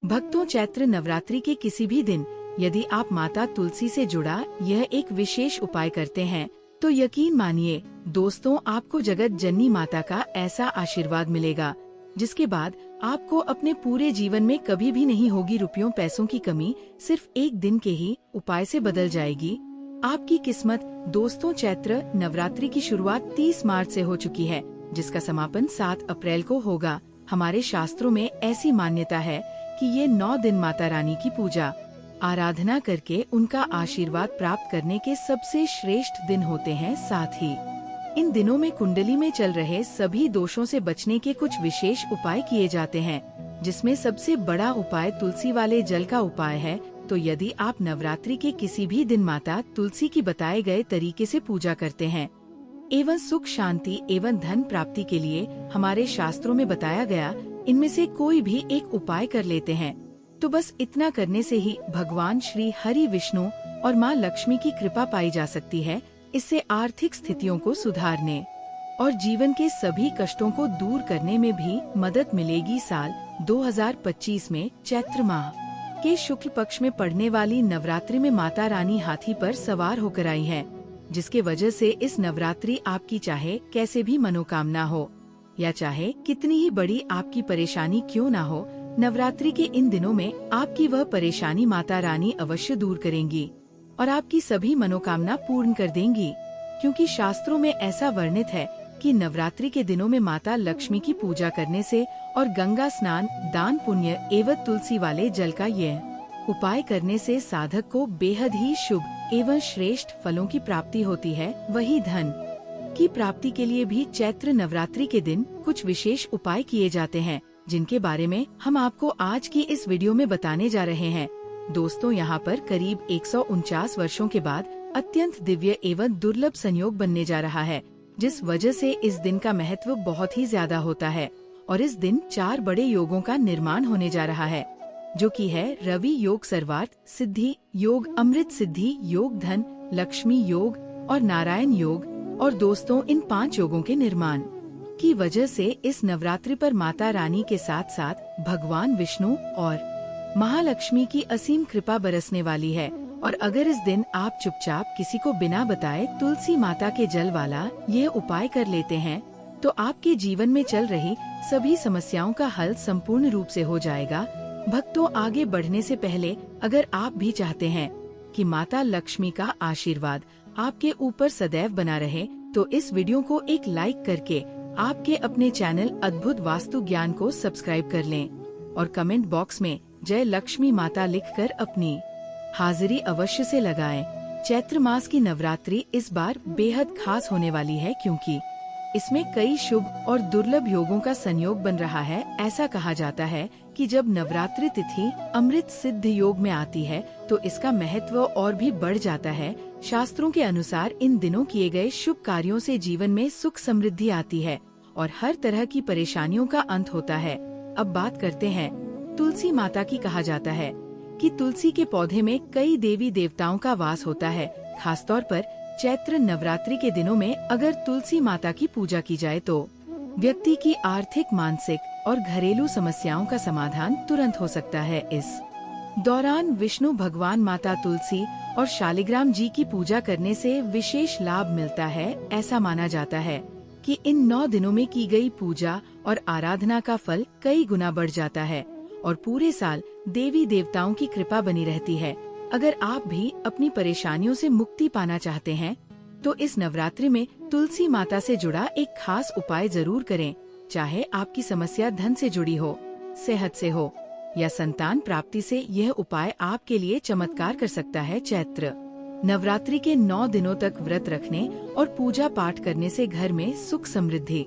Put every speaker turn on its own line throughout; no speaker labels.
भक्तों, चैत्र नवरात्रि के किसी भी दिन यदि आप माता तुलसी से जुड़ा यह एक विशेष उपाय करते हैं तो यकीन मानिए दोस्तों, आपको जगत जननी माता का ऐसा आशीर्वाद मिलेगा जिसके बाद आपको अपने पूरे जीवन में कभी भी नहीं होगी रुपयों पैसों की कमी। सिर्फ एक दिन के ही उपाय से बदल जाएगी आपकी किस्मत। दोस्तों, चैत्र नवरात्रि की शुरुआत 30 मार्च से हो चुकी है, जिसका समापन 7 अप्रैल को होगा। हमारे शास्त्रों में ऐसी मान्यता है कि ये 9 दिन माता रानी की पूजा आराधना करके उनका आशीर्वाद प्राप्त करने के सबसे श्रेष्ठ दिन होते हैं। साथ ही इन दिनों में कुंडली में चल रहे सभी दोषों से बचने के कुछ विशेष उपाय किए जाते हैं, जिसमें सबसे बड़ा उपाय तुलसी वाले जल का उपाय है। तो यदि आप नवरात्रि के किसी भी दिन माता तुलसी की बताए गए तरीके से पूजा करते हैं एवं सुख शांति एवं धन प्राप्ति के लिए हमारे शास्त्रों में बताया गया इनमें से कोई भी एक उपाय कर लेते हैं तो बस इतना करने से ही भगवान श्री हरि विष्णु और माँ लक्ष्मी की कृपा पाई जा सकती है। इससे आर्थिक स्थितियों को सुधारने और जीवन के सभी कष्टों को दूर करने में भी मदद मिलेगी। साल 2025 में चैत्र माह के शुक्ल पक्ष में पड़ने वाली नवरात्रि में माता रानी हाथी पर सवार होकर आई है, जिसके वजह से इस नवरात्रि आपकी चाहे कैसे भी मनोकामना हो या चाहे कितनी ही बड़ी आपकी परेशानी क्यों ना हो, नवरात्रि के इन दिनों में आपकी वह परेशानी माता रानी अवश्य दूर करेंगी और आपकी सभी मनोकामना पूर्ण कर देंगी। क्योंकि शास्त्रों में ऐसा वर्णित है कि नवरात्रि के दिनों में माता लक्ष्मी की पूजा करने से और गंगा स्नान, दान पुण्य एवं तुलसी वाले जल का यह उपाय करने से साधक को बेहद ही शुभ एवं श्रेष्ठ फलों की प्राप्ति होती है। वही धन की प्राप्ति के लिए भी चैत्र नवरात्रि के दिन कुछ विशेष उपाय किए जाते हैं, जिनके बारे में हम आपको आज की इस वीडियो में बताने जा रहे हैं। दोस्तों, यहाँ पर करीब 149 वर्षों के बाद अत्यंत दिव्य एवं दुर्लभ संयोग बनने जा रहा है, जिस वजह से इस दिन का महत्व बहुत ही ज्यादा होता है। और इस दिन 4 बड़े योगों का निर्माण होने जा रहा है, जो कि है रवि योग, सर्वार्थ सिद्धि योग, अमृत सिद्धि योग, धन लक्ष्मी योग और नारायण योग। और दोस्तों, इन 5 योगों के निर्माण की वजह से इस नवरात्रि पर माता रानी के साथ साथ भगवान विष्णु और महालक्ष्मी की असीम कृपा बरसने वाली है। और अगर इस दिन आप चुपचाप किसी को बिना बताए तुलसी माता के जल वाला ये उपाय कर लेते हैं तो आपके जीवन में चल रही सभी समस्याओं का हल संपूर्ण रूप से हो जाएगा। भक्तों, आगे बढ़ने से पहले अगर आप भी चाहते हैं कि माता लक्ष्मी का आशीर्वाद आपके ऊपर सदैव बना रहे तो इस वीडियो को एक लाइक करके आपके अपने चैनल अद्भुत वास्तु ज्ञान को सब्सक्राइब कर लें और कमेंट बॉक्स में जय लक्ष्मी माता लिखकर अपनी हाजिरी अवश्य से लगाएं। चैत्र मास की नवरात्रि इस बार बेहद खास होने वाली है, क्योंकि इसमें कई शुभ और दुर्लभ योगों का संयोग बन रहा है। ऐसा कहा जाता है कि जब नवरात्रि तिथि अमृत सिद्ध योग में आती है तो इसका महत्व और भी बढ़ जाता है। शास्त्रों के अनुसार इन दिनों किए गए शुभ कार्यों से जीवन में सुख समृद्धि आती है और हर तरह की परेशानियों का अंत होता है। अब बात करते हैं तुलसी माता की। कहा जाता है कि तुलसी के पौधे में कई देवी देवताओं का वास होता है। खासतौर पर चैत्र नवरात्रि के दिनों में अगर तुलसी माता की पूजा की जाए तो व्यक्ति की आर्थिक, मानसिक और घरेलू समस्याओं का समाधान तुरंत हो सकता है। इस दौरान विष्णु भगवान, माता तुलसी और शालिग्राम जी की पूजा करने से विशेष लाभ मिलता है। ऐसा माना जाता है कि इन 9 दिनों में की गई पूजा और आराधना का फल कई गुना बढ़ जाता है और पूरे साल देवी देवताओं की कृपा बनी रहती है। अगर आप भी अपनी परेशानियों से मुक्ति पाना चाहते हैं तो इस नवरात्रि में तुलसी माता से जुड़ा एक खास उपाय जरूर करें। चाहे आपकी समस्या धन से जुड़ी हो, सेहत से हो या संतान प्राप्ति से, यह उपाय आपके लिए चमत्कार कर सकता है। चैत्र नवरात्रि के 9 दिनों तक व्रत रखने और पूजा पाठ करने से घर में सुख समृद्धि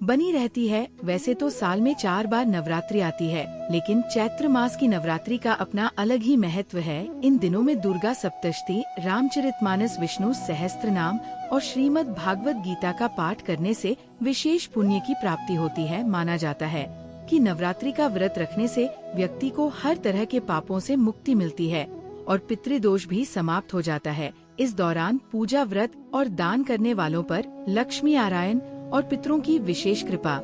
बनी रहती है। वैसे तो साल में 4 बार नवरात्रि आती है, लेकिन चैत्र मास की नवरात्रि का अपना अलग ही महत्व है। इन दिनों में दुर्गा सप्तशती, रामचरितमानस, विष्णु सहस्त्रनाम और श्रीमद् भागवत गीता का पाठ करने से विशेष पुण्य की प्राप्ति होती है। माना जाता है कि नवरात्रि का व्रत रखने से व्यक्ति को हर तरह के पापों से मुक्ति मिलती है और पितृदोष भी समाप्त हो जाता है। इस दौरान पूजा, व्रत और दान करने वालों पर लक्ष्मी नारायण और पितरों की विशेष कृपा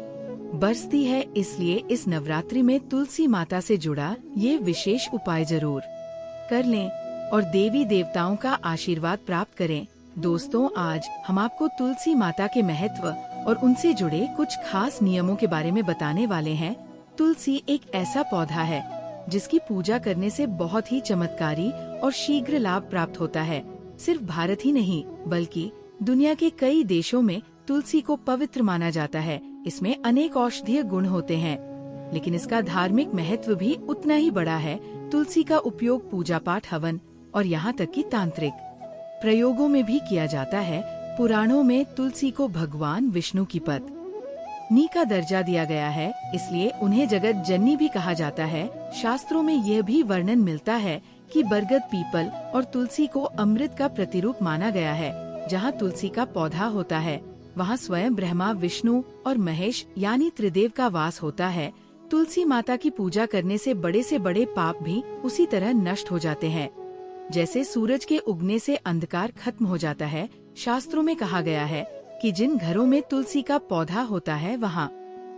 बरसती है, इसलिए इस नवरात्रि में तुलसी माता से जुड़ा ये विशेष उपाय जरूर कर लें और देवी देवताओं का आशीर्वाद प्राप्त करें। दोस्तों, आज हम आपको तुलसी माता के महत्व और उनसे जुड़े कुछ खास नियमों के बारे में बताने वाले हैं। तुलसी एक ऐसा पौधा है जिसकी पूजा करने से बहुत ही चमत्कारी और शीघ्र लाभ प्राप्त होता है। सिर्फ भारत ही नहीं बल्कि दुनिया के कई देशों में तुलसी को पवित्र माना जाता है। इसमें अनेक औषधीय गुण होते हैं, लेकिन इसका धार्मिक महत्व भी उतना ही बड़ा है। तुलसी का उपयोग पूजा पाठ, हवन और यहाँ तक कि तांत्रिक प्रयोगों में भी किया जाता है। पुराणों में तुलसी को भगवान विष्णु की पत्नी का दर्जा दिया गया है, इसलिए उन्हें जगत जननी भी कहा जाता है। शास्त्रों में यह भी वर्णन मिलता है कि बरगद, पीपल और तुलसी को अमृत का प्रतिरूप माना गया है। जहाँ तुलसी का पौधा होता है वहाँ स्वयं ब्रह्मा, विष्णु और महेश यानी त्रिदेव का वास होता है। तुलसी माता की पूजा करने से बड़े पाप भी उसी तरह नष्ट हो जाते हैं। जैसे सूरज के उगने से अंधकार खत्म हो जाता है। शास्त्रों में कहा गया है कि जिन घरों में तुलसी का पौधा होता है वहाँ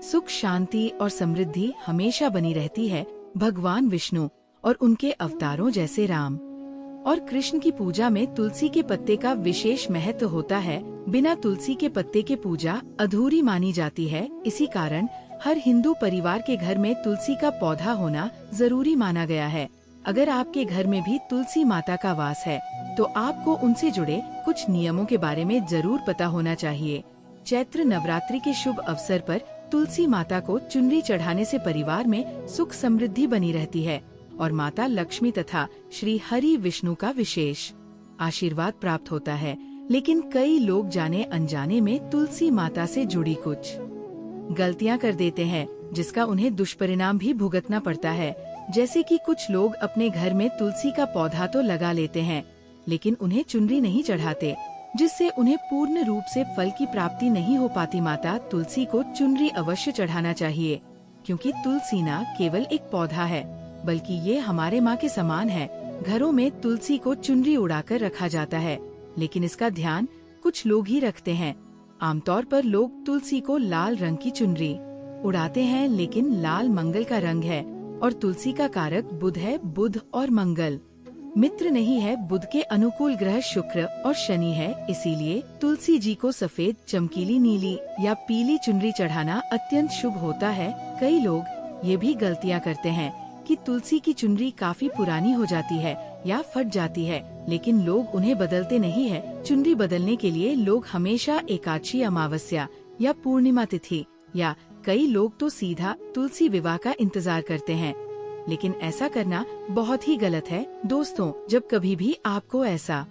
सुख, शांति और समृद्धि हमेशा बनी रहती है। भगवान विष्णु और उनके अवतारों जैसे राम और कृष्ण की पूजा में तुलसी के पत्ते का विशेष महत्व होता है। बिना तुलसी के पत्ते के पूजा अधूरी मानी जाती है। इसी कारण हर हिंदू परिवार के घर में तुलसी का पौधा होना जरूरी माना गया है। अगर आपके घर में भी तुलसी माता का वास है तो आपको उनसे जुड़े कुछ नियमों के बारे में जरूर पता होना चाहिए। चैत्र नवरात्रि के शुभ अवसर पर तुलसी माता को चुनरी चढ़ाने से परिवार में सुख समृद्धि बनी रहती है और माता लक्ष्मी तथा श्री हरि विष्णु का विशेष आशीर्वाद प्राप्त होता है। लेकिन कई लोग जाने अनजाने में तुलसी माता से जुड़ी कुछ गलतियां कर देते हैं, जिसका उन्हें दुष्परिणाम भी भुगतना पड़ता है। जैसे कि कुछ लोग अपने घर में तुलसी का पौधा तो लगा लेते हैं, लेकिन उन्हें चुनरी नहीं चढ़ाते, जिससे उन्हें पूर्ण रूप से फल की प्राप्ति नहीं हो पाती। माता तुलसी को चुनरी अवश्य चढ़ाना चाहिए, क्योंकि तुलसी न केवल एक पौधा है बल्कि ये हमारे माँ के समान है। घरों में तुलसी को चुनरी उड़ाकर रखा जाता है, लेकिन इसका ध्यान कुछ लोग ही रखते हैं। आमतौर पर लोग तुलसी को लाल रंग की चुनरी उड़ाते हैं, लेकिन लाल मंगल का रंग है और तुलसी का कारक बुध है। बुध और मंगल मित्र नहीं है। बुध के अनुकूल ग्रह शुक्र और शनि है, इसीलिए तुलसी जी को सफेद, चमकीली नीली या पीली चुनरी चढ़ाना अत्यंत शुभ होता है। कई लोग ये भी गलतियाँ करते हैं कि तुलसी की चुनरी काफी पुरानी हो जाती है या फट जाती है, लेकिन लोग उन्हें बदलते नहीं है। चुनरी बदलने के लिए लोग हमेशा एकादशी, अमावस्या या पूर्णिमा तिथि या कई लोग तो सीधा तुलसी विवाह का इंतजार करते हैं, लेकिन ऐसा करना बहुत ही गलत है। दोस्तों, जब कभी भी आपको ऐसा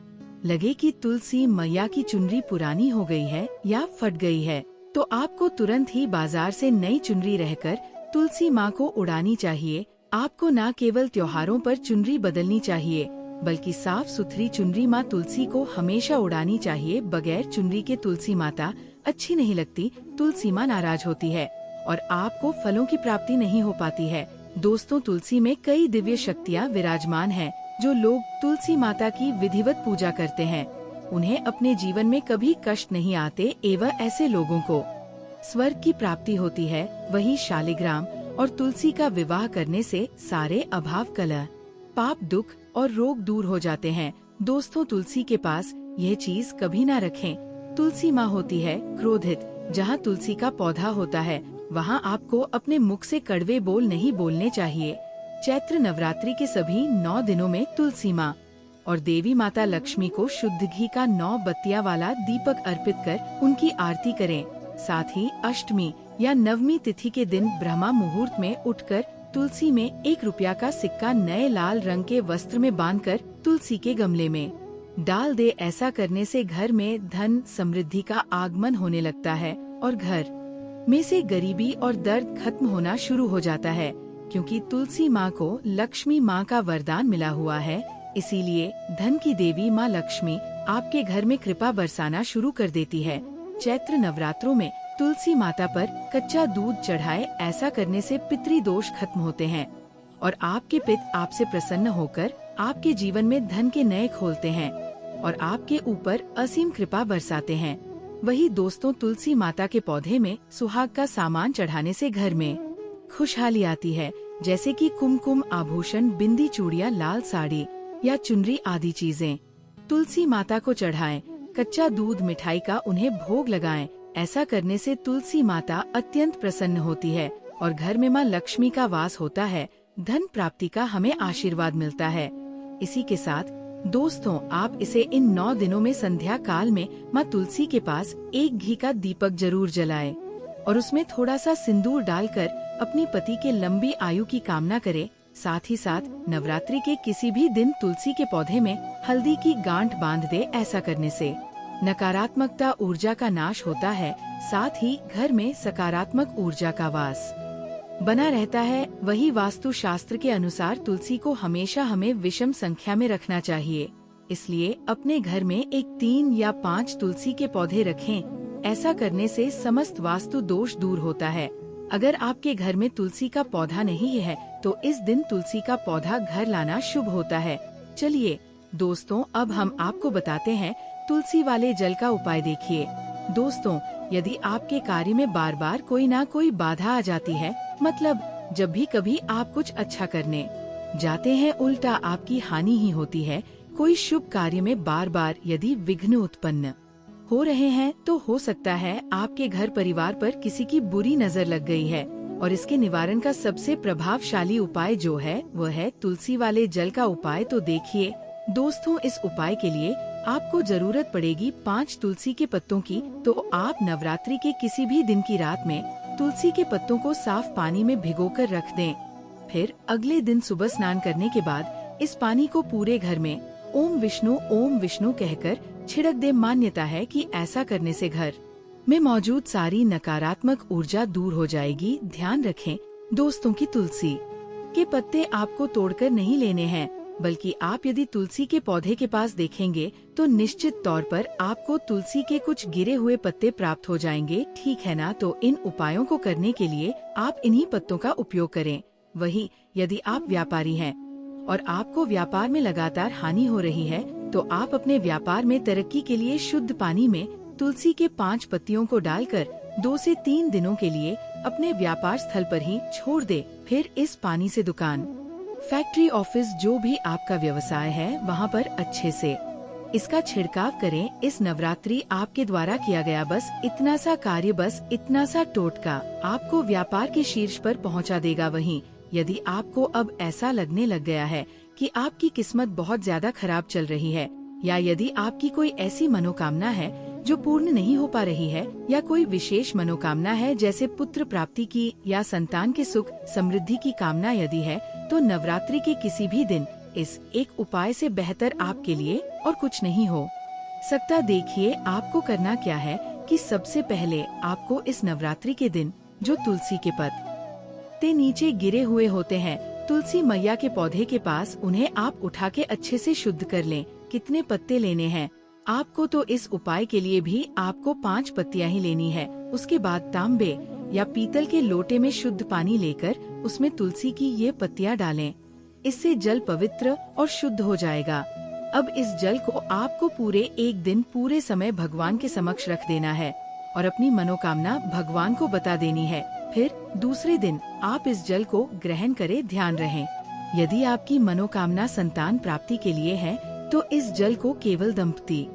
लगे कि तुलसी मैया की चुनरी पुरानी हो गई है या फट गई है, तो आपको तुरंत ही बाजार से नई चुनरी रहकर तुलसी माँ को उड़ानी चाहिए। आपको न केवल त्योहारों पर चुनरी बदलनी चाहिए, बल्कि साफ सुथरी चुनरी माँ तुलसी को हमेशा उड़ानी चाहिए। बगैर चुनरी के तुलसी माता अच्छी नहीं लगती। तुलसी माँ नाराज होती है और आपको फलों की प्राप्ति नहीं हो पाती है। दोस्तों, तुलसी में कई दिव्य शक्तियाँ विराजमान हैं। जो लोग तुलसी माता की विधिवत पूजा करते हैं, उन्हें अपने जीवन में कभी कष्ट नहीं आते एवं ऐसे लोगों को स्वर्ग की प्राप्ति होती है। वही शालिग्राम और तुलसी का विवाह करने से सारे अभाव, कलह, पाप, दुख और रोग दूर हो जाते हैं। दोस्तों, तुलसी के पास यह चीज कभी ना रखें। तुलसी माँ होती है क्रोधित। जहाँ तुलसी का पौधा होता है वहाँ आपको अपने मुख से कड़वे बोल नहीं बोलने चाहिए। चैत्र नवरात्रि के सभी 9 दिनों में तुलसी माँ और देवी माता लक्ष्मी को शुद्ध घी का 9 बत्तियां वाला दीपक अर्पित कर उनकी आरती करें। साथ ही अष्टमी या नवमी तिथि के दिन ब्रह्मा मुहूर्त में उठकर तुलसी में 1 रुपया का सिक्का नए लाल रंग के वस्त्र में बांधकर तुलसी के गमले में डाल दे। ऐसा करने से घर में धन समृद्धि का आगमन होने लगता है और घर में से गरीबी और दर्द खत्म होना शुरू हो जाता है। क्योंकि तुलसी माँ को लक्ष्मी माँ का वरदान मिला हुआ है, इसीलिए धन की देवी माँ लक्ष्मी आपके घर में कृपा बरसाना शुरू कर देती है। चैत्र नवरात्रों में तुलसी माता पर कच्चा दूध चढ़ाए। ऐसा करने से पितृदोष खत्म होते हैं और आपके पिता आपसे प्रसन्न होकर आपके जीवन में धन के नए खोलते हैं और आपके ऊपर असीम कृपा बरसाते हैं। वही दोस्तों, तुलसी माता के पौधे में सुहाग का सामान चढ़ाने से घर में खुशहाली आती है, जैसे कि कुमकुम, आभूषण, बिंदी, चूड़ियाँ, लाल साड़ी या चुनरी आदि चीजें। तुलसी माता को चढ़ाएं। कच्चा दूध, मिठाई का उन्हें भोग लगाएं। ऐसा करने से तुलसी माता अत्यंत प्रसन्न होती है और घर में माँ लक्ष्मी का वास होता है। धन प्राप्ति का हमें आशीर्वाद मिलता है। इसी के साथ दोस्तों, आप इसे इन 9 दिनों में संध्या काल में माँ तुलसी के पास एक घी का दीपक जरूर जलाएं और उसमें थोड़ा सा सिंदूर डालकर अपनी पति के लंबी आयु की कामना करें। साथ ही साथ नवरात्रि के किसी भी दिन तुलसी के पौधे में हल्दी की गांठ बांध दे। ऐसा करने से नकारात्मकता, ऊर्जा का नाश होता है, साथ ही घर में सकारात्मक ऊर्जा का वास बना रहता है। वही वास्तु शास्त्र के अनुसार तुलसी को हमेशा हमें विषम संख्या में रखना चाहिए, इसलिए अपने घर में एक 3 या 5 तुलसी के पौधे रखें। ऐसा करने से समस्त वास्तु दोष दूर होता है। अगर आपके घर में तुलसी का पौधा नहीं है तो इस दिन तुलसी का पौधा घर लाना शुभ होता है। चलिए दोस्तों, अब हम आपको बताते हैं तुलसी वाले जल का उपाय। देखिए दोस्तों, यदि आपके कार्य में बार बार कोई ना कोई बाधा आ जाती है, मतलब जब भी कभी आप कुछ अच्छा करने जाते हैं उल्टा आपकी हानि ही होती है, कोई शुभ कार्य में बार बार यदि विघ्न उत्पन्न हो रहे हैं, तो हो सकता है आपके घर परिवार पर किसी की बुरी नजर लग गई है। और इसके निवारण का सबसे प्रभावशाली उपाय जो है वह है तुलसी वाले जल का उपाय। तो देखिए दोस्तों, इस उपाय के लिए आपको जरूरत पड़ेगी 5 तुलसी के पत्तों की। तो आप नवरात्रि के किसी भी दिन की रात में तुलसी के पत्तों को साफ पानी में भिगोकर रख दें। फिर अगले दिन सुबह स्नान करने के बाद इस पानी को पूरे घर में ओम विष्णु कहकर छिड़क दे। मान्यता है कि ऐसा करने से घर में मौजूद सारी नकारात्मक ऊर्जा दूर हो जाएगी। ध्यान रखें दोस्तों कि तुलसी के पत्ते आपको तोड़कर नहीं लेने हैं, बल्कि आप यदि तुलसी के पौधे के पास देखेंगे तो निश्चित तौर पर आपको तुलसी के कुछ गिरे हुए पत्ते प्राप्त हो जाएंगे। ठीक है ना? तो इन उपायों को करने के लिए आप इन्हीं पत्तों का उपयोग करें। वही यदि आप व्यापारी हैं और आपको व्यापार में लगातार हानि हो रही है, तो आप अपने व्यापार में तरक्की के लिए शुद्ध पानी में तुलसी के 5 पत्तियों को डालकर 2 से 3 दिनों के लिए अपने व्यापार स्थल पर ही छोड़ दे। फिर इस पानी से दुकान, फैक्ट्री, ऑफिस, जो भी आपका व्यवसाय है वहाँ पर अच्छे से इसका छिड़काव करें। इस नवरात्रि आपके द्वारा किया गया बस इतना सा कार्य, बस इतना सा टोटका आपको व्यापार के शीर्ष पर पहुँचा देगा। वहीं यदि आपको अब ऐसा लगने लग गया है कि आपकी किस्मत बहुत ज्यादा खराब चल रही है, या यदि आपकी कोई ऐसी मनोकामना है जो पूर्ण नहीं हो पा रही है, या कोई विशेष मनोकामना है जैसे पुत्र प्राप्ति की या संतान के सुख समृद्धि की कामना यदि है, तो नवरात्रि के किसी भी दिन इस एक उपाय से बेहतर आपके लिए और कुछ नहीं हो सकता। देखिए आपको करना क्या है कि सबसे पहले आपको इस नवरात्रि के दिन जो तुलसी के पत्ते नीचे गिरे हुए होते हैं तुलसी मैया के पौधे के पास, उन्हें आप उठा के अच्छे से शुद्ध कर लें। कितने पत्ते लेने हैं आपको? तो इस उपाय के लिए भी आपको 5 पत्तियां ही लेनी है। उसके बाद तांबे या पीतल के लोटे में शुद्ध पानी लेकर उसमें तुलसी की ये पत्तियां डालें। इससे जल पवित्र और शुद्ध हो जाएगा। अब इस जल को आपको पूरे एक दिन पूरे समय भगवान के समक्ष रख देना है और अपनी मनोकामना भगवान को बता देनी है। फिर दूसरे दिन आप इस जल को ग्रहण करें। ध्यान रहे, यदि आपकी मनोकामना संतान प्राप्ति के लिए है तो इस जल को केवल दंपति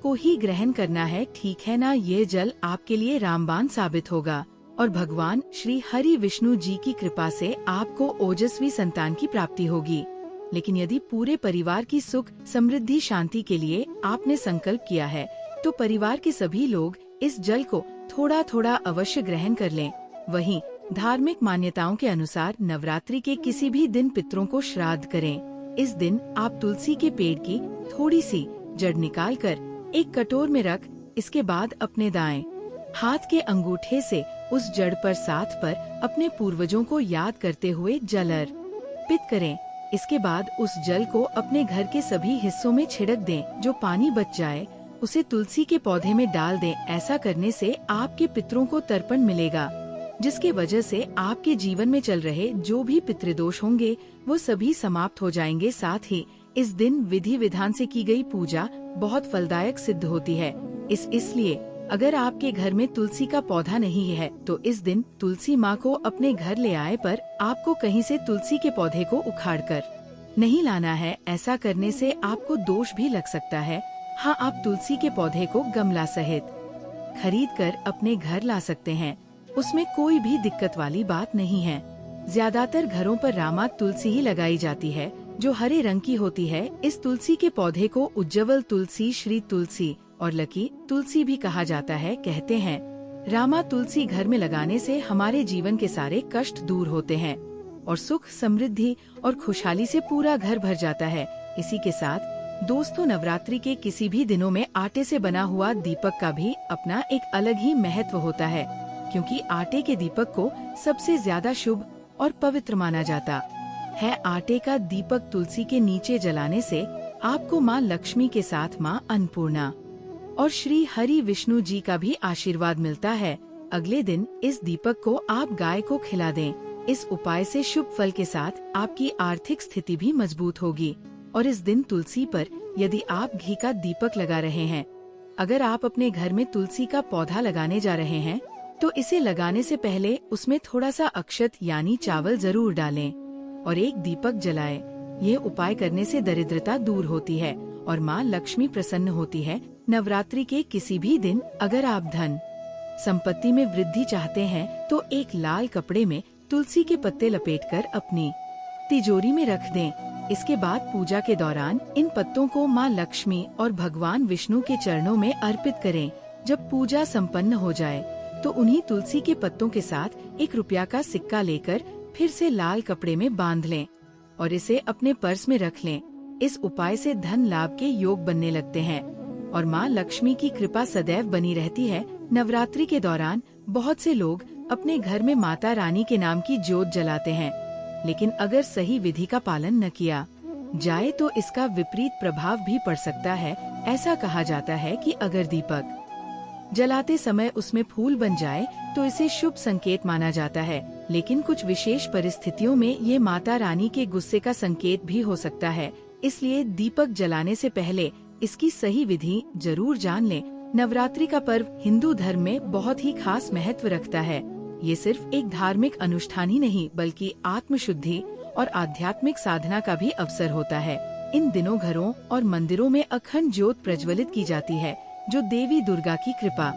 को ही ग्रहण करना है। ठीक है ना? ये जल आपके लिए रामबाण साबित होगा और भगवान श्री हरि विष्णु जी की कृपा से आपको ओजस्वी संतान की प्राप्ति होगी। लेकिन यदि पूरे परिवार की सुख समृद्धि शांति के लिए आपने संकल्प किया है, तो परिवार के सभी लोग इस जल को थोड़ा थोड़ा अवश्य ग्रहण कर लें। वहीं धार्मिक मान्यताओं के अनुसार नवरात्रि के किसी भी दिन पितरों को श्राद्ध करें। इस दिन आप तुलसी के पेड़ की थोड़ी सी जड़ निकालकर एक कटोर में रख, इसके बाद अपने दाएं हाथ के अंगूठे से उस जड़ पर 7 पर अपने पूर्वजों को याद करते हुए जल अर्पित करें। इसके बाद उस जल को अपने घर के सभी हिस्सों में छिड़क दें। जो पानी बच जाए उसे तुलसी के पौधे में डाल दें। ऐसा करने से आपके पितरों को तर्पण मिलेगा, जिसके वजह से आपके जीवन में चल रहे जो भी पितृदोष होंगे वो सभी समाप्त हो जाएंगे। साथ ही इस दिन विधि विधान से की गई पूजा बहुत फलदायक सिद्ध होती है। इसलिए अगर आपके घर में तुलसी का पौधा नहीं है तो इस दिन तुलसी माँ को अपने घर ले आए पर आपको कहीं से तुलसी के पौधे को उखाड़कर नहीं लाना है। ऐसा करने से आपको दोष भी लग सकता है। हाँ, आप तुलसी के पौधे को गमला सहित खरीद कर अपने घर ला सकते हैं। उसमें कोई भी दिक्कत वाली बात नहीं है। ज्यादातर घरों पर रामा तुलसी ही लगाई जाती है जो हरे रंग की होती है। इस तुलसी के पौधे को उज्जवल तुलसी, श्री तुलसी और लकी तुलसी भी कहा जाता है। कहते हैं रामा तुलसी घर में लगाने से हमारे जीवन के सारे कष्ट दूर होते हैं और सुख, समृद्धि और खुशहाली से पूरा घर भर जाता है। इसी के साथ दोस्तों, नवरात्रि के किसी भी दिनों में आटे से बना हुआ दीपक का भी अपना एक अलग ही महत्व होता है, क्योंकि आटे के दीपक को सबसे ज्यादा शुभ और पवित्र माना जाता है। आटे का दीपक तुलसी के नीचे जलाने से आपको माँ लक्ष्मी के साथ माँ अन्नपूर्णा और श्री हरि विष्णु जी का भी आशीर्वाद मिलता है। अगले दिन इस दीपक को आप गाय को खिला दें। इस उपाय से शुभ फल के साथ आपकी आर्थिक स्थिति भी मजबूत होगी। और इस दिन तुलसी पर यदि आप घी का दीपक लगा रहे हैं, अगर आप अपने घर में तुलसी का पौधा लगाने जा रहे हैं तो इसे लगाने से पहले उसमें थोड़ा सा अक्षत यानी चावल जरूर डालें और एक दीपक जलाएं। ये उपाय करने से दरिद्रता दूर होती है और माँ लक्ष्मी प्रसन्न होती है। नवरात्रि के किसी भी दिन अगर आप धन संपत्ति में वृद्धि चाहते हैं तो एक लाल कपड़े में तुलसी के पत्ते लपेटकर अपनी तिजोरी में रख दें। इसके बाद पूजा के दौरान इन पत्तों को माँ लक्ष्मी और भगवान विष्णु के चरणों में अर्पित करें। जब पूजा संपन्न हो जाए तो उन्हीं तुलसी के पत्तों के साथ 1 रुपया का सिक्का लेकर फिर से लाल कपड़े में बांध लें और इसे अपने पर्स में रख लें। इस उपाय से धन लाभ के योग बनने लगते हैं और माँ लक्ष्मी की कृपा सदैव बनी रहती है। नवरात्रि के दौरान बहुत से लोग अपने घर में माता रानी के नाम की ज्योत जलाते हैं, लेकिन अगर सही विधि का पालन न किया जाए तो इसका विपरीत प्रभाव भी पड़ सकता है। ऐसा कहा जाता है कि अगर दीपक जलाते समय उसमें फूल बन जाए तो इसे शुभ संकेत माना जाता है, लेकिन कुछ विशेष परिस्थितियों में ये माता रानी के गुस्से का संकेत भी हो सकता है। इसलिए दीपक जलाने से पहले इसकी सही विधि जरूर जान लें। नवरात्रि का पर्व हिंदू धर्म में बहुत ही खास महत्व रखता है। ये सिर्फ एक धार्मिक अनुष्ठान ही नहीं बल्कि आत्मशुद्धि और आध्यात्मिक साधना का भी अवसर होता है। इन दिनों घरों और मंदिरों में अखंड ज्योत प्रज्वलित की जाती है, जो देवी दुर्गा की कृपा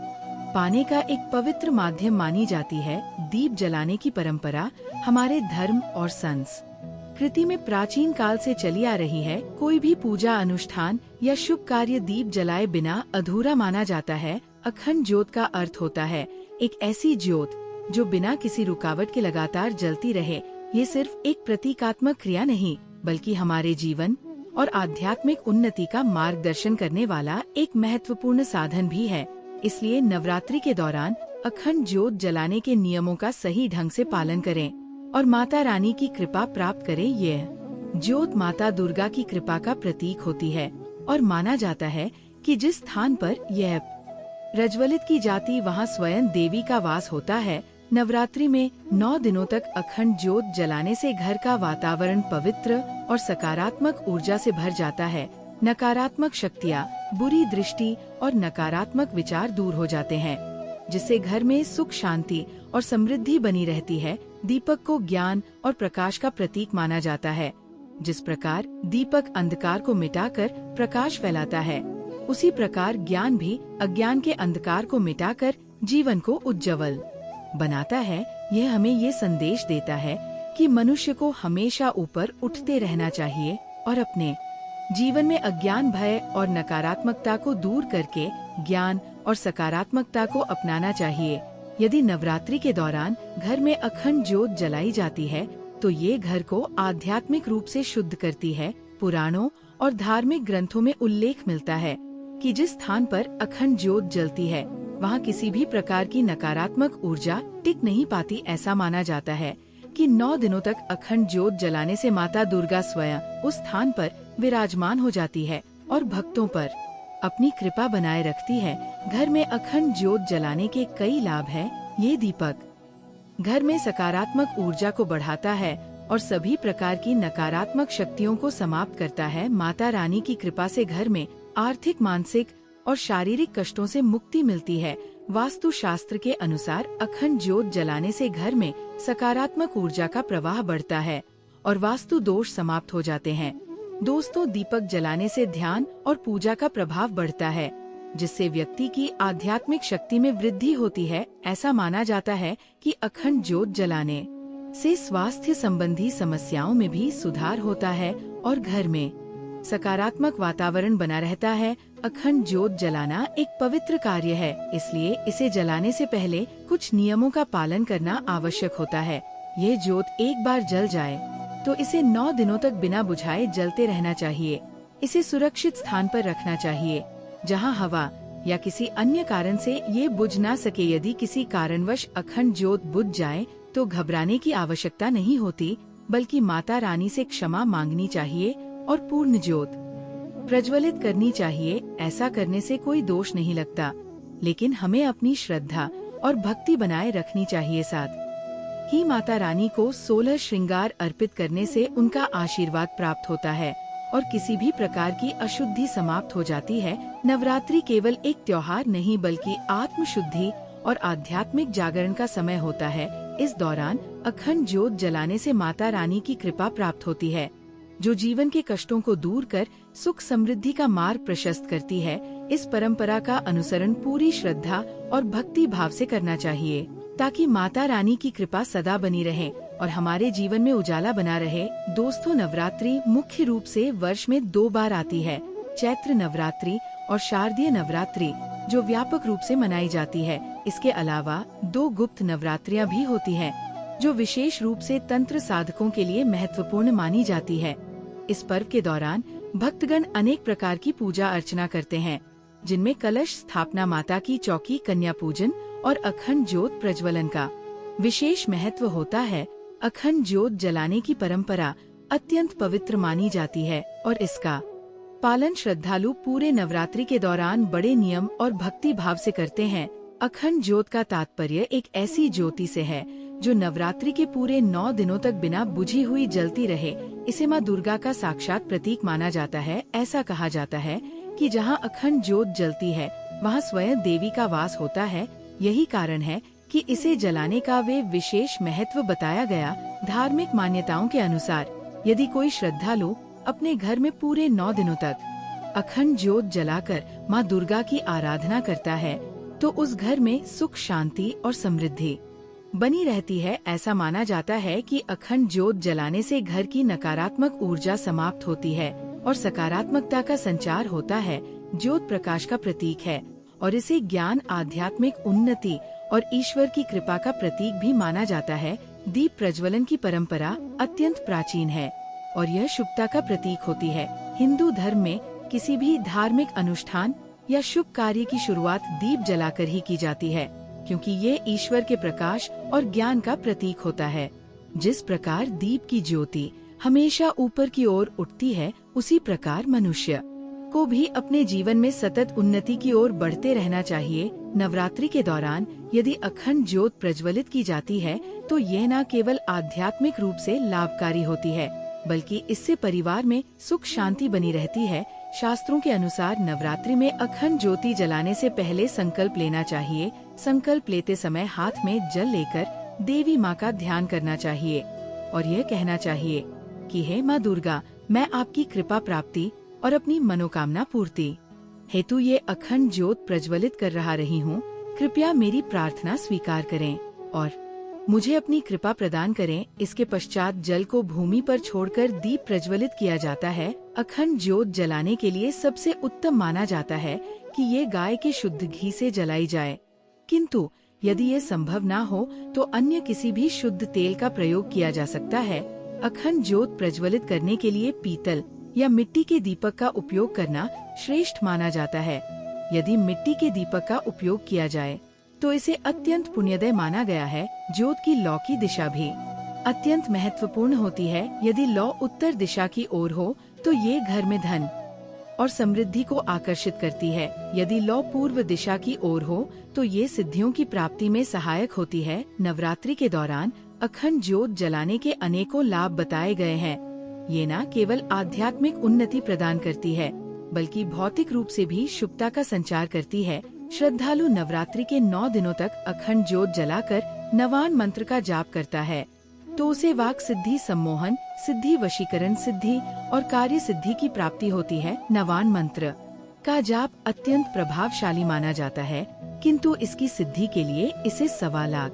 पाने का एक पवित्र माध्यम मानी जाती है। दीप जलाने की परंपरा हमारे धर्म और संस्कृति में प्राचीन काल से चली आ रही है। कोई भी पूजा अनुष्ठान या शुभ कार्य दीप जलाए बिना अधूरा माना जाता है। अखंड ज्योत का अर्थ होता है एक ऐसी ज्योत जो बिना किसी रुकावट के लगातार जलती रहे। ये सिर्फ एक प्रतीकात्मक क्रिया नहीं बल्कि हमारे जीवन और आध्यात्मिक उन्नति का मार्गदर्शन करने वाला एक महत्वपूर्ण साधन भी है। इसलिए नवरात्रि के दौरान अखंड ज्योत जलाने के नियमों का सही ढंग से पालन करें और माता रानी की कृपा प्राप्त करें। यह ज्योत माता दुर्गा की कृपा का प्रतीक होती है और माना जाता है कि जिस स्थान पर यह प्रज्वलित की जाती वहां स्वयं देवी का वास होता है। नवरात्रि में 9 दिनों तक अखंड ज्योत जलाने से घर का वातावरण पवित्र और सकारात्मक ऊर्जा से भर जाता है। नकारात्मक शक्तियाँ, बुरी दृष्टि और नकारात्मक विचार दूर हो जाते हैं, जिससे घर में सुख, शांति और समृद्धि बनी रहती है। दीपक को ज्ञान और प्रकाश का प्रतीक माना जाता है। जिस प्रकार दीपक अंधकार को मिटाकर प्रकाश फैलाता है, उसी प्रकार ज्ञान भी अज्ञान के अंधकार को मिटाकर जीवन को उज्जवल बनाता है। यह हमें ये संदेश देता है कि मनुष्य को हमेशा ऊपर उठते रहना चाहिए और अपने जीवन में अज्ञान, भय और नकारात्मकता को दूर करके ज्ञान और सकारात्मकता को अपनाना चाहिए। यदि नवरात्रि के दौरान घर में अखंड ज्योत जलाई जाती है तो ये घर को आध्यात्मिक रूप से शुद्ध करती है। पुराणों और धार्मिक ग्रंथों में उल्लेख मिलता है कि जिस स्थान पर अखंड ज्योत जलती है वहाँ किसी भी प्रकार की नकारात्मक ऊर्जा टिक नहीं पाती। ऐसा माना जाता है कि 9 दिनों तक अखंड ज्योत जलाने से माता दुर्गा स्वयं उस स्थान पर विराजमान हो जाती है और भक्तों पर अपनी कृपा बनाए रखती है। घर में अखंड ज्योत जलाने के कई लाभ हैं। ये दीपक घर में सकारात्मक ऊर्जा को बढ़ाता है और सभी प्रकार की नकारात्मक शक्तियों को समाप्त करता है। माता रानी की कृपा से घर में आर्थिक, मानसिक और शारीरिक कष्टों से मुक्ति मिलती है। वास्तु शास्त्र के अनुसार अखंड ज्योत जलाने से घर में सकारात्मक ऊर्जा का प्रवाह बढ़ता है और वास्तु दोष समाप्त हो जाते हैं। दोस्तों, दीपक जलाने से ध्यान और पूजा का प्रभाव बढ़ता है, जिससे व्यक्ति की आध्यात्मिक शक्ति में वृद्धि होती है। ऐसा माना जाता है कि अखंड ज्योत जलाने से स्वास्थ्य संबंधी समस्याओं में भी सुधार होता है और घर में सकारात्मक वातावरण बना रहता है। अखंड ज्योत जलाना एक पवित्र कार्य है, इसलिए इसे जलाने से पहले कुछ नियमों का पालन करना आवश्यक होता है। ये ज्योत एक बार जल जाए तो इसे 9 दिनों तक बिना बुझाए जलते रहना चाहिए। इसे सुरक्षित स्थान पर रखना चाहिए, जहां हवा या किसी अन्य कारण से ये बुझ ना सके। यदि किसी कारणवश अखंड ज्योत बुझ जाए तो घबराने की आवश्यकता नहीं होती, बल्कि माता रानी से क्षमा मांगनी चाहिए और पूर्ण ज्योत प्रज्वलित करनी चाहिए। ऐसा करने से कोई दोष नहीं लगता, लेकिन हमें अपनी श्रद्धा और भक्ति बनाए रखनी चाहिए। साथ ही माता रानी को 16 श्रृंगार अर्पित करने से उनका आशीर्वाद प्राप्त होता है और किसी भी प्रकार की अशुद्धि समाप्त हो जाती है। नवरात्रि केवल एक त्योहार नहीं, बल्कि आत्म शुद्धि और आध्यात्मिक जागरण का समय होता है। इस दौरान अखंड ज्योत जलाने से माता रानी की कृपा प्राप्त होती है, जो जीवन के कष्टों को दूर कर सुख समृद्धि का मार्ग प्रशस्त करती है। इस परंपरा का अनुसरण पूरी श्रद्धा और भक्ति भाव से करना चाहिए, ताकि माता रानी की कृपा सदा बनी रहे और हमारे जीवन में उजाला बना रहे। दोस्तों, नवरात्रि मुख्य रूप से वर्ष में 2 बार आती है, चैत्र नवरात्रि और शारदीय नवरात्रि, जो व्यापक रूप से मनाई जाती है। इसके अलावा 2 गुप्त नवरात्रियां भी होती हैं, जो विशेष रूप से तंत्र साधकों के लिए महत्वपूर्ण मानी जाती है। इस पर्व के दौरान भक्तगण अनेक प्रकार की पूजा अर्चना करते हैं, जिनमें कलश स्थापना, माता की चौकी, कन्या पूजन और अखंड ज्योत प्रज्वलन का विशेष महत्व होता है। अखंड ज्योत जलाने की परंपरा अत्यंत पवित्र मानी जाती है और इसका पालन श्रद्धालु पूरे नवरात्रि के दौरान बड़े नियम और भक्ति भाव से करते हैं। अखंड ज्योत का तात्पर्य एक ऐसी ज्योति से है जो नवरात्रि के पूरे 9 दिनों तक बिना बुझी हुई जलती रहे। इसे माँ दुर्गा का साक्षात प्रतीक माना जाता है। ऐसा कहा जाता है कि जहाँ अखंड ज्योत जलती है, वहाँ स्वयं देवी का वास होता है। यही कारण है कि इसे जलाने का वे विशेष महत्व बताया गया। धार्मिक मान्यताओं के अनुसार यदि कोई श्रद्धालु अपने घर में पूरे 9 दिनों तक अखंड ज्योत जलाकर माँ दुर्गा की आराधना करता है, तो उस घर में सुख, शांति और समृद्धि बनी रहती है। ऐसा माना जाता है कि अखंड ज्योत जलाने से घर की नकारात्मक ऊर्जा समाप्त होती है और सकारात्मकता का संचार होता है। ज्योत प्रकाश का प्रतीक है और इसे ज्ञान, आध्यात्मिक उन्नति और ईश्वर की कृपा का प्रतीक भी माना जाता है। दीप प्रज्वलन की परंपरा अत्यंत प्राचीन है और यह शुभता का प्रतीक होती है। हिंदू धर्म में किसी भी धार्मिक अनुष्ठान या शुभ कार्य की शुरुआत दीप जलाकर ही की जाती है, क्योंकि ये ईश्वर के प्रकाश और ज्ञान का प्रतीक होता है। जिस प्रकार दीप की ज्योति हमेशा ऊपर की ओर उठती है, उसी प्रकार मनुष्य को भी अपने जीवन में सतत उन्नति की ओर बढ़ते रहना चाहिए। नवरात्रि के दौरान यदि अखंड ज्योत प्रज्वलित की जाती है, तो यह न केवल आध्यात्मिक रूप से लाभकारी होती है, बल्कि इससे परिवार में सुख शांति बनी रहती है। शास्त्रों के अनुसार नवरात्रि में अखंड ज्योति जलाने से पहले संकल्प लेना चाहिए। संकल्प लेते समय हाथ में जल लेकर देवी माँ का ध्यान करना चाहिए और यह कहना चाहिए कि हे माँ दुर्गा, मैं आपकी कृपा प्राप्ति और अपनी मनोकामना पूर्ति हेतु ये अखंड ज्योत प्रज्वलित कर रही हूँ। कृपया मेरी प्रार्थना स्वीकार करें और मुझे अपनी कृपा प्रदान करें। इसके पश्चात जल को भूमि पर छोड़कर दीप प्रज्वलित किया जाता है। अखंड ज्योत जलाने के लिए सबसे उत्तम माना जाता है कि ये गाय के शुद्ध घी से जलाई जाए, किंतु यदि ये संभव ना हो तो अन्य किसी भी शुद्ध तेल का प्रयोग किया जा सकता है। अखंड ज्योत प्रज्वलित करने के लिए पीतल या मिट्टी के दीपक का उपयोग करना श्रेष्ठ माना जाता है। यदि मिट्टी के दीपक का उपयोग किया जाए तो इसे अत्यंत पुण्यदय माना गया है। ज्योत की लौ की दिशा भी अत्यंत महत्वपूर्ण होती है। यदि लौ उत्तर दिशा की ओर हो तो ये घर में धन और समृद्धि को आकर्षित करती है। यदि लौ पूर्व दिशा की ओर हो तो ये सिद्धियों की प्राप्ति में सहायक होती है। नवरात्रि के दौरान अखंड ज्योत जलाने के अनेकों लाभ बताए गए हैं। ये न केवल आध्यात्मिक उन्नति प्रदान करती है, बल्कि भौतिक रूप से भी शुभता का संचार करती है। श्रद्धालु नवरात्रि के 9 दिनों तक अखंड ज्योत जलाकर नवान मंत्र का जाप करता है तो उसे वाक सिद्धि, सम्मोहन सिद्धि, वशीकरण सिद्धि और कार्य सिद्धि की प्राप्ति होती है। नवान मंत्र का जाप अत्यंत प्रभावशाली माना जाता है, किंतु इसकी सिद्धि के लिए इसे 1.25 लाख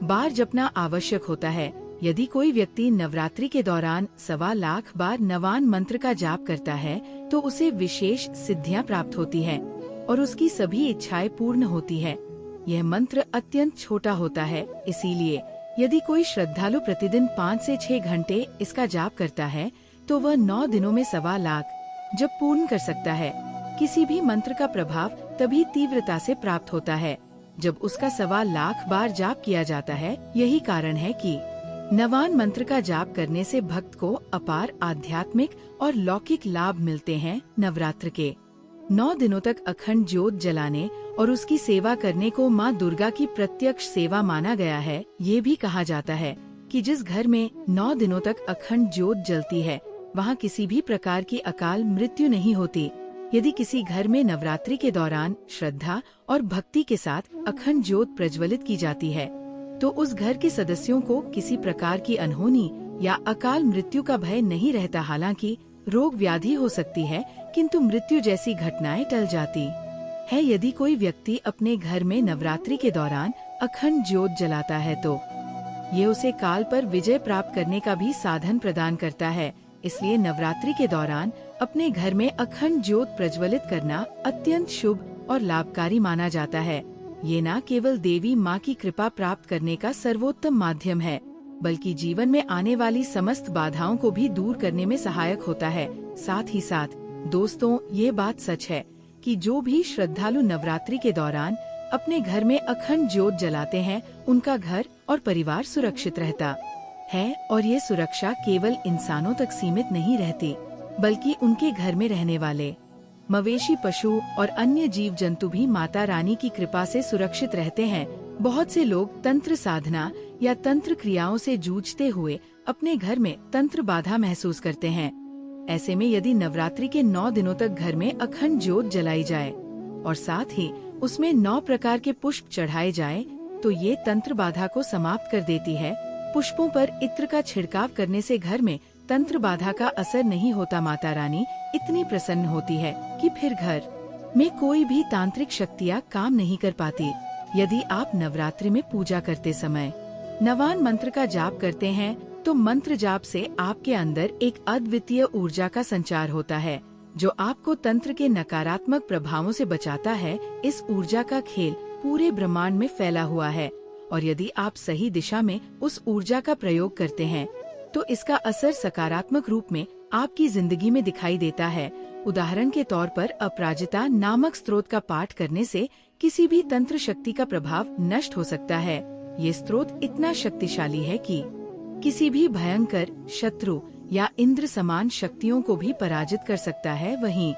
बार जपना आवश्यक होता है। यदि कोई व्यक्ति नवरात्रि के दौरान 1.25 लाख बार नवान मंत्र का जाप करता है तो उसे विशेष सिद्धियां प्राप्त होती हैं और उसकी सभी इच्छाएं पूर्ण होती है। यह मंत्र अत्यंत छोटा होता है, इसीलिए यदि कोई श्रद्धालु प्रतिदिन 5 से 6 घंटे इसका जाप करता है तो वह 9 दिनों में 1.25 लाख जप पूर्ण कर सकता है। किसी भी मंत्र का प्रभाव तभी तीव्रता से प्राप्त होता है जब उसका 1.25 लाख बार जाप किया जाता है। यही कारण है कि नवान मंत्र का जाप करने से भक्त को अपार आध्यात्मिक और लौकिक लाभ मिलते हैं। नवरात्र के 9 दिनों तक अखंड ज्योत जलाने और उसकी सेवा करने को माँ दुर्गा की प्रत्यक्ष सेवा माना गया है। ये भी कहा जाता है कि जिस घर में 9 दिनों तक अखंड ज्योत जलती है वहाँ किसी भी प्रकार की अकाल मृत्यु नहीं होती। यदि किसी घर में नवरात्रि के दौरान श्रद्धा और भक्ति के साथ अखंड ज्योत प्रज्वलित की जाती है तो उस घर के सदस्यों को किसी प्रकार की अनहोनी या अकाल मृत्यु का भय नहीं रहता। हालांकि रोग व्याधि हो सकती है, किंतु मृत्यु जैसी घटनाएं टल जाती है। यदि कोई व्यक्ति अपने घर में नवरात्रि के दौरान अखंड ज्योत जलाता है तो ये उसे काल पर विजय प्राप्त करने का भी साधन प्रदान करता है। इसलिए नवरात्रि के दौरान अपने घर में अखंड ज्योत प्रज्वलित करना अत्यंत शुभ और लाभकारी माना जाता है। ये न केवल देवी माँ की कृपा प्राप्त करने का सर्वोत्तम माध्यम है, बल्कि जीवन में आने वाली समस्त बाधाओं को भी दूर करने में सहायक होता है। साथ ही साथ दोस्तों, ये बात सच है कि जो भी श्रद्धालु नवरात्रि के दौरान अपने घर में अखंड ज्योत जलाते हैं उनका घर और परिवार सुरक्षित रहता है। और ये सुरक्षा केवल इंसानों तक सीमित नहीं रहती, बल्कि उनके घर में रहने वाले मवेशी, पशु और अन्य जीव जंतु भी माता रानी की कृपा से सुरक्षित रहते हैं। बहुत से लोग तंत्र साधना या तंत्र क्रियाओं से जूझते हुए अपने घर में तंत्र बाधा महसूस करते हैं। ऐसे में यदि नवरात्रि के 9 दिनों तक घर में अखंड ज्योत जलाई जाए और साथ ही उसमें 9 प्रकार के पुष्प चढ़ाए जाए तो ये तंत्र बाधा को समाप्त कर देती है। पुष्पों पर इत्र का छिड़काव करने से घर में तंत्र बाधा का असर नहीं होता। माता रानी इतनी प्रसन्न होती है कि फिर घर में कोई भी तांत्रिक शक्तियाँ काम नहीं कर पाती। यदि आप नवरात्रि में पूजा करते समय नवान मंत्र का जाप करते हैं तो मंत्र जाप से आपके अंदर एक अद्वितीय ऊर्जा का संचार होता है जो आपको तंत्र के नकारात्मक प्रभावों से बचाता है। इस ऊर्जा का खेल पूरे ब्रह्मांड में फैला हुआ है और यदि आप सही दिशा में उस ऊर्जा का प्रयोग करते हैं तो इसका असर सकारात्मक रूप में आपकी जिंदगी में दिखाई देता है। उदाहरण के तौर पर अपराजिता नामक स्त्रोत का पाठ करने से किसी भी तंत्र शक्ति का प्रभाव नष्ट हो सकता है। ये स्त्रोत इतना शक्तिशाली है कि किसी भी भयंकर शत्रु या इंद्र समान शक्तियों को भी पराजित कर सकता है। वहीं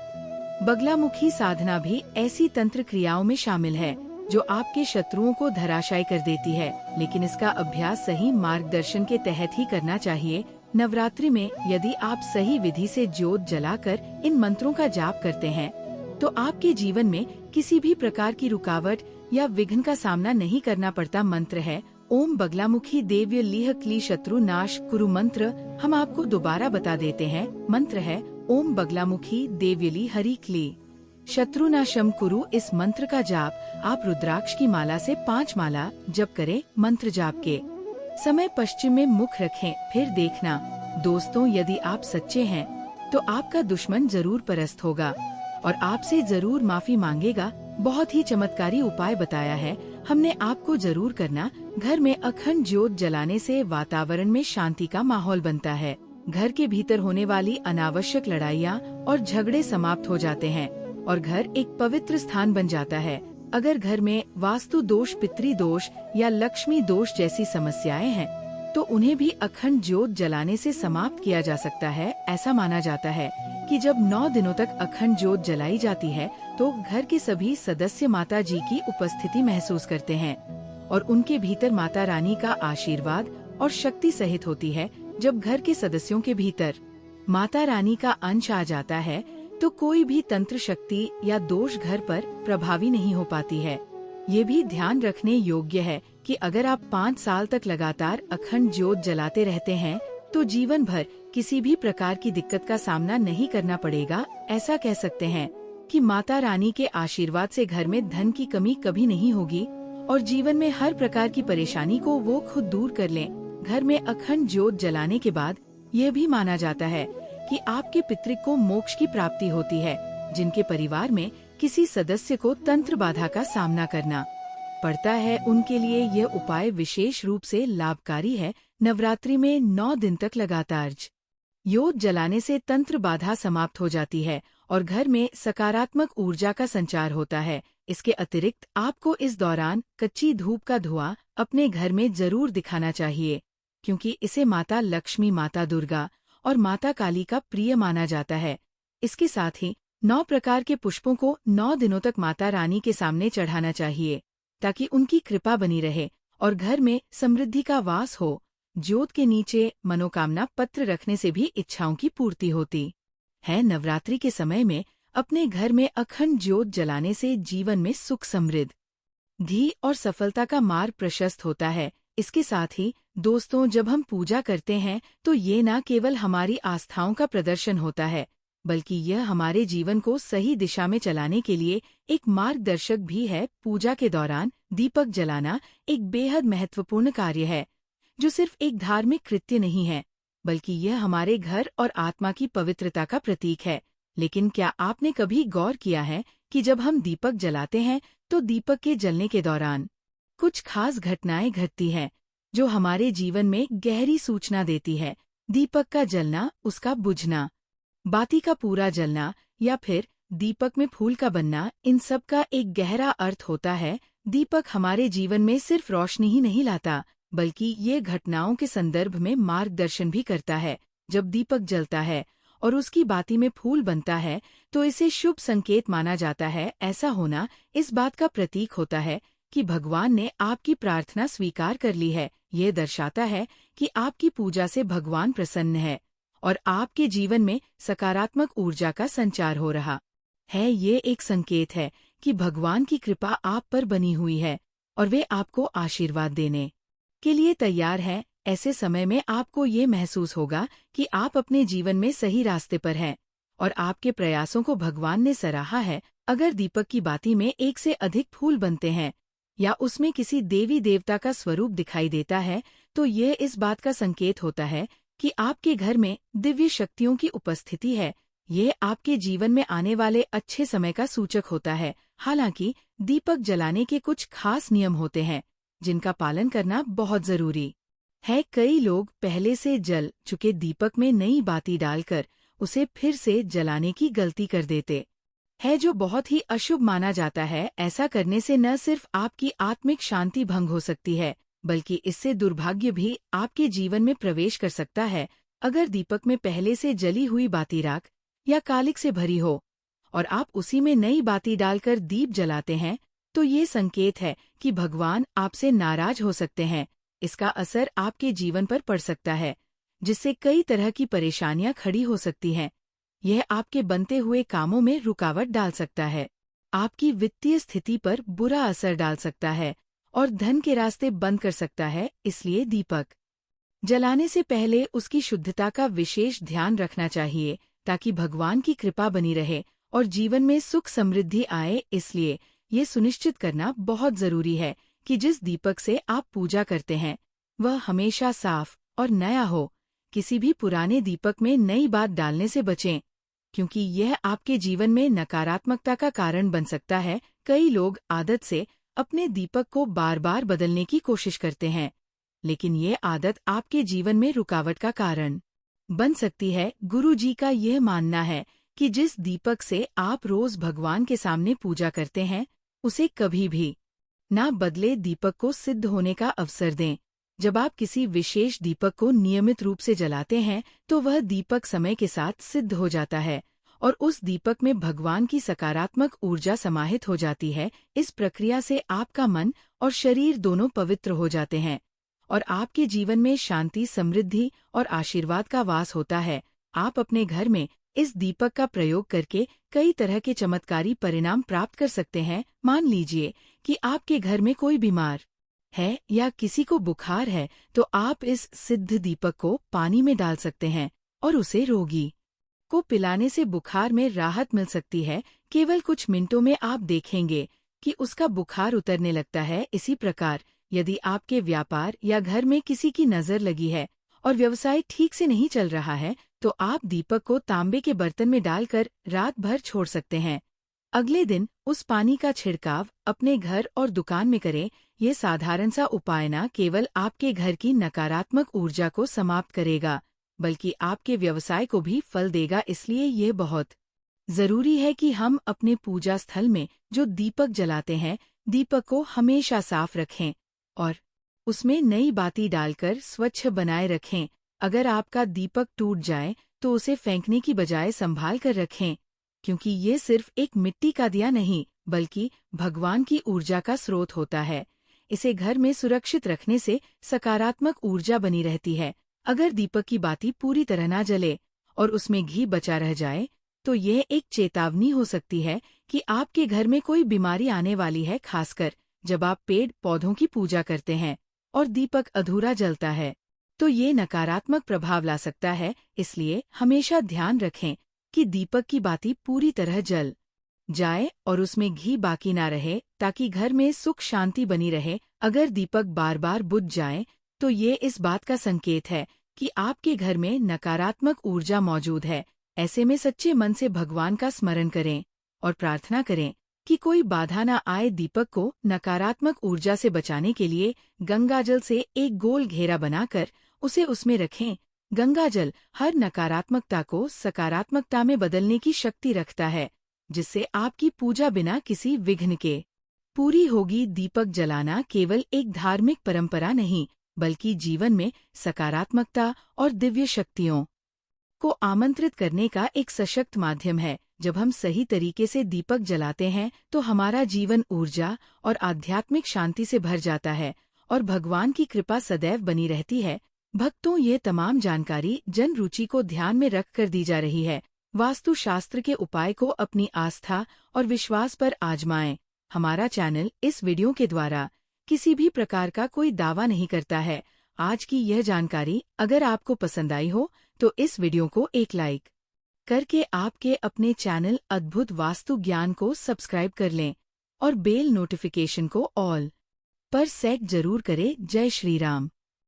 बगलामुखी साधना भी ऐसी तंत्र क्रियाओं में शामिल है जो आपके शत्रुओं को धराशायी कर देती है, लेकिन इसका अभ्यास सही मार्गदर्शन के तहत ही करना चाहिए। नवरात्रि में यदि आप सही विधि से ज्योत जलाकर इन मंत्रों का जाप करते हैं तो आपके जीवन में किसी भी प्रकार की रुकावट या विघ्न का सामना नहीं करना पड़ता। मंत्र है ओम बगलामुखी देव्य लीह क्ली शत्रु नाश कुरु मंत्र। हम आपको दोबारा बता देते हैं। मंत्र है ओम बगलामुखी देव्यली हरि क्ली शत्रुनाशम कुरु। इस मंत्र का जाप आप रुद्राक्ष की माला से 5 माला जप करें। मंत्र जाप के समय पश्चिम में मुख रखें। फिर देखना दोस्तों, यदि आप सच्चे हैं तो आपका दुश्मन जरूर परास्त होगा और आपसे जरूर माफी मांगेगा। बहुत ही चमत्कारी उपाय बताया है हमने आपको जरूर करना। घर में अखंड ज्योत जलाने से वातावरण में शांति का माहौल बनता है। घर के भीतर होने वाली अनावश्यक लड़ाइयाँ और झगड़े समाप्त हो जाते हैं और घर एक पवित्र स्थान बन जाता है। अगर घर में वास्तु दोष, पितृ दोष या लक्ष्मी दोष जैसी समस्याएं हैं तो उन्हें भी अखंड ज्योत जलाने से समाप्त किया जा सकता है। ऐसा माना जाता है कि जब 9 दिनों तक अखंड ज्योत जलाई जाती है तो घर के सभी सदस्य माता जी की उपस्थिति महसूस करते हैं और उनके भीतर माता रानी का आशीर्वाद और शक्ति सहित होती है। जब घर के सदस्यों के भीतर माता रानी का अंश आ जाता है तो तो कोई भी तंत्र शक्ति या दोष घर पर प्रभावी नहीं हो पाती है। ये भी ध्यान रखने योग्य है कि अगर आप 5 साल तक लगातार अखंड ज्योत जलाते रहते हैं तो जीवन भर किसी भी प्रकार की दिक्कत का सामना नहीं करना पड़ेगा। ऐसा कह सकते हैं कि माता रानी के आशीर्वाद से घर में धन की कमी कभी नहीं होगी और जीवन में हर प्रकार की परेशानी को वो खुद दूर कर लें। घर में अखंड ज्योत जलाने के बाद यह भी माना जाता है कि आपके पितृ को मोक्ष की प्राप्ति होती है। जिनके परिवार में किसी सदस्य को तंत्र बाधा का सामना करना पड़ता है, उनके लिए यह उपाय विशेष रूप से लाभकारी है। नवरात्रि में 9 दिन तक लगातार ज्योत जलाने से तंत्र बाधा समाप्त हो जाती है और घर में सकारात्मक ऊर्जा का संचार होता है। इसके अतिरिक्त आपको इस दौरान कच्ची धूप का धुआं अपने घर में जरूर दिखाना चाहिए, क्योंकि इसे माता लक्ष्मी, माता दुर्गा और माता काली का प्रिय माना जाता है। इसके साथ ही 9 प्रकार के पुष्पों को 9 दिनों तक माता रानी के सामने चढ़ाना चाहिए, ताकि उनकी कृपा बनी रहे और घर में समृद्धि का वास हो। ज्योत के नीचे मनोकामना पत्र रखने से भी इच्छाओं की पूर्ति होती है। नवरात्रि के समय में अपने घर में अखंड ज्योत जलाने से जीवन में सुख, समृद्धि और सफलता का मार्ग प्रशस्त होता है। इसके साथ ही दोस्तों, जब हम पूजा करते हैं तो ये न केवल हमारी आस्थाओं का प्रदर्शन होता है, बल्कि यह हमारे जीवन को सही दिशा में चलाने के लिए एक मार्गदर्शक भी है। पूजा के दौरान दीपक जलाना एक बेहद महत्वपूर्ण कार्य है, जो सिर्फ एक धार्मिक कृत्य नहीं है, बल्कि यह हमारे घर और आत्मा की पवित्रता का प्रतीक है। लेकिन क्या आपने कभी गौर किया है कि जब हम दीपक जलाते हैं तो दीपक के जलने के दौरान कुछ खास घटनाएं घटती हैं, जो हमारे जीवन में गहरी सूचना देती है। दीपक का जलना, उसका बुझना, बाती का पूरा जलना या फिर दीपक में फूल का बनना, इन सब का एक गहरा अर्थ होता है। दीपक हमारे जीवन में सिर्फ रोशनी ही नहीं लाता, बल्कि ये घटनाओं के संदर्भ में मार्गदर्शन भी करता है। जब दीपक जलता है और उसकी बाती में फूल बनता है तो इसे शुभ संकेत माना जाता है। ऐसा होना इस बात का प्रतीक होता है कि भगवान ने आपकी प्रार्थना स्वीकार कर ली है। ये दर्शाता है कि आपकी पूजा से भगवान प्रसन्न है और आपके जीवन में सकारात्मक ऊर्जा का संचार हो रहा है। ये एक संकेत है कि भगवान की कृपा आप पर बनी हुई है और वे आपको आशीर्वाद देने के लिए तैयार हैं। ऐसे समय में आपको ये महसूस होगा कि आप अपने जीवन में सही रास्ते पर हैं और आपके प्रयासों को भगवान ने सराहा है। अगर दीपक की बाती में एक से अधिक फूल बनते हैं या उसमें किसी देवी देवता का स्वरूप दिखाई देता है, तो ये इस बात का संकेत होता है कि आपके घर में दिव्य शक्तियों की उपस्थिति है। ये आपके जीवन में आने वाले अच्छे समय का सूचक होता है। हालांकि दीपक जलाने के कुछ खास नियम होते हैं, जिनका पालन करना बहुत जरूरी है। कई लोग पहले से जल चुके दीपक में नई बाती डालकर उसे फिर से जलाने की गलती कर देते हैं, जो बहुत ही अशुभ माना जाता है। ऐसा करने से न सिर्फ आपकी आत्मिक शांति भंग हो सकती है, बल्कि इससे दुर्भाग्य भी आपके जीवन में प्रवेश कर सकता है। अगर दीपक में पहले से जली हुई बाती राख या कालिक से भरी हो और आप उसी में नई बाती डालकर दीप जलाते हैं, तो ये संकेत है कि भगवान आपसे नाराज हो सकते हैं। इसका असर आपके जीवन पर पड़ सकता है, जिससे कई तरह की परेशानियां खड़ी हो सकती हैं। यह आपके बनते हुए कामों में रुकावट डाल सकता है, आपकी वित्तीय स्थिति पर बुरा असर डाल सकता है और धन के रास्ते बंद कर सकता है। इसलिए दीपक जलाने से पहले उसकी शुद्धता का विशेष ध्यान रखना चाहिए, ताकि भगवान की कृपा बनी रहे और जीवन में सुख समृद्धि आए। इसलिए ये सुनिश्चित करना बहुत जरूरी है कि जिस दीपक से आप पूजा करते हैं वह हमेशा साफ और नया हो। किसी भी पुराने दीपक में नई बात डालने से बचें, क्योंकि यह आपके जीवन में नकारात्मकता का कारण बन सकता है। कई लोग आदत से अपने दीपक को बार बार बदलने की कोशिश करते हैं, लेकिन ये आदत आपके जीवन में रुकावट का कारण बन सकती है। गुरुजी का यह मानना है कि जिस दीपक से आप रोज भगवान के सामने पूजा करते हैं, उसे कभी भी ना बदले। दीपक को सिद्ध होने का अवसर दें। जब आप किसी विशेष दीपक को नियमित रूप से जलाते हैं, तो वह दीपक समय के साथ सिद्ध हो जाता है और उस दीपक में भगवान की सकारात्मक ऊर्जा समाहित हो जाती है। इस प्रक्रिया से आपका मन और शरीर दोनों पवित्र हो जाते हैं और आपके जीवन में शांति, समृद्धि और आशीर्वाद का वास होता है। आप अपने घर में इस दीपक का प्रयोग करके कई तरह के चमत्कारी परिणाम प्राप्त कर सकते हैं। मान लीजिए कि आपके घर में कोई बीमार है या किसी को बुखार है, तो आप इस सिद्ध दीपक को पानी में डाल सकते हैं और उसे रोगी को पिलाने से बुखार में राहत मिल सकती है। केवल कुछ मिनटों में आप देखेंगे कि उसका बुखार उतरने लगता है। इसी प्रकार यदि आपके व्यापार या घर में किसी की नज़र लगी है और व्यवसाय ठीक से नहीं चल रहा है, तो आप दीपक को तांबे के बर्तन में डालकर रात भर छोड़ सकते हैं। अगले दिन उस पानी का छिड़काव अपने घर और दुकान में करें। ये साधारण सा उपाय न केवल आपके घर की नकारात्मक ऊर्जा को समाप्त करेगा, बल्कि आपके व्यवसाय को भी फल देगा। इसलिए ये बहुत जरूरी है कि हम अपने पूजा स्थल में जो दीपक जलाते हैं, दीपक को हमेशा साफ रखें और उसमें नई बाती डालकर स्वच्छ बनाए रखें। अगर आपका दीपक टूट जाए तो उसे फेंकने की बजाय संभाल कर रखें, क्योंकि ये सिर्फ एक मिट्टी का दिया नहीं, बल्कि भगवान की ऊर्जा का स्रोत होता है। इसे घर में सुरक्षित रखने से सकारात्मक ऊर्जा बनी रहती है। अगर दीपक की बाती पूरी तरह ना जले और उसमें घी बचा रह जाए, तो यह एक चेतावनी हो सकती है कि आपके घर में कोई बीमारी आने वाली है, खासकर जब आप पेड़ पौधों की पूजा करते हैं और दीपक अधूरा जलता है, तो ये नकारात्मक प्रभाव ला सकता है। इसलिए हमेशा ध्यान रखें कि दीपक की बाती पूरी तरह जल जाए और उसमें घी बाकी ना रहे, ताकि घर में सुख शांति बनी रहे। अगर दीपक बार बार बुझ जाए, तो ये इस बात का संकेत है कि आपके घर में नकारात्मक ऊर्जा मौजूद है। ऐसे में सच्चे मन से भगवान का स्मरण करें और प्रार्थना करें कि कोई बाधा न आए। दीपक को नकारात्मक ऊर्जा से बचाने के लिए गंगाजल से एक गोल घेरा बनाकर उसे उसमें रखें। गंगाजल हर नकारात्मकता को सकारात्मकता में बदलने की शक्ति रखता है, जिससे आपकी पूजा बिना किसी विघ्न के पूरी होगी। दीपक जलाना केवल एक धार्मिक परंपरा नहीं, बल्कि जीवन में सकारात्मकता और दिव्य शक्तियों को आमंत्रित करने का एक सशक्त माध्यम है। जब हम सही तरीके से दीपक जलाते हैं, तो हमारा जीवन ऊर्जा और आध्यात्मिक शांति से भर जाता है और भगवान की कृपा सदैव बनी रहती है। भक्तों, ये तमाम जानकारी जन रुचि को ध्यान में रख कर दी जा रही है। वास्तुशास्त्र के उपाय को अपनी आस्था और विश्वास पर आजमाएं। हमारा चैनल इस वीडियो के द्वारा किसी भी प्रकार का कोई दावा नहीं करता है। आज की यह जानकारी अगर आपको पसंद आई हो, तो इस वीडियो को एक लाइक करके आपके अपने चैनल अद्भुत वास्तु ज्ञान को सब्सक्राइब कर लें और बेल नोटिफिकेशन को ऑल पर सेट जरूर करें। जय श्री राम।